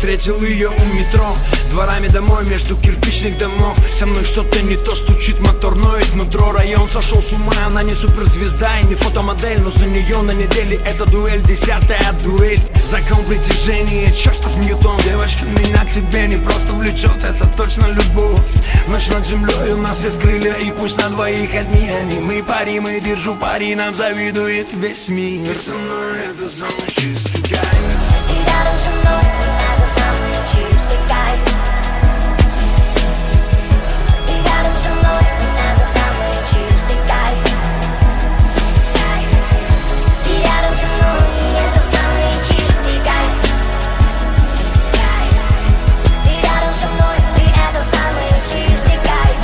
встретил ее у метро, дворами домой между кирпичных домов. Со мной что-то не то, стучит мотор, ноет нутро. Район сошел с ума, она не суперзвезда и не фотомодель, но за нее на неделе это дуэль, 10-я дуэль. Закон притяжения, чертов Ньютон. Девочка, меня к тебе не просто влечет, это точно любовь. Ночь над землей у нас есть крылья, и пусть на двоих одни они. Мы парим и держу пари, нам завидует весь мир. Ты со мной, это самый чистый кайф. Ты рядом со мной, это самый чистый кайф. Ты рядом со мной, это самый чистый кайф. Ты рядом со мной, это самый чистый кайф. Ты рядом со мной, это самый чистый кайф.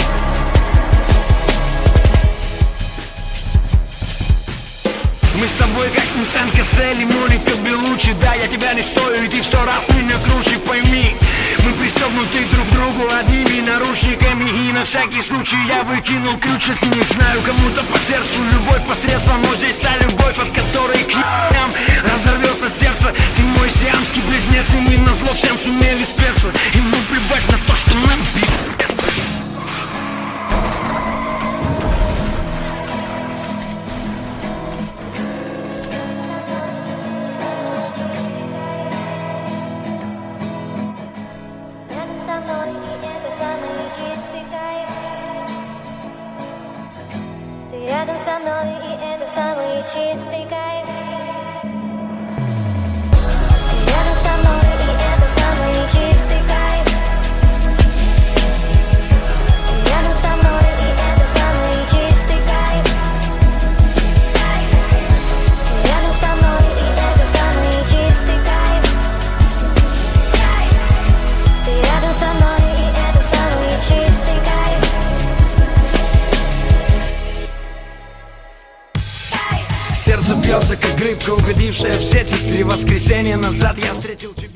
Мы с тобой как Винсент Кассель и Моника Беллуччи. Да, я тебя не стою, и ты в 100 раз меня круче, пойми. Мы пристегнуты друг к другу одними наручниками, и на всякий случай я выкинул ключ от них. Знаю, кому-то по сердцу любовь посредством, но здесь та любовь, от которой к нам разорвется сердце. Ты мой сиамский близнец, и мы назло всем сумели спеться. И ну плевать на то, что нам пи***. Рядом со мной, это самый чистый кайф. Ты рядом со мной, и это самый чистый кайф. Ты рядом со мной, и это самый чистый кайф. Ты рядом со мной, и это самый чистый кайф. Ты рядом со мной, и это самый чистый кайф. Ты рядом со мной, и это самый чистый кайф. Сердце бьется, как рыбка, угодившая в сети. 3 воскресенья назад я встретил тебя.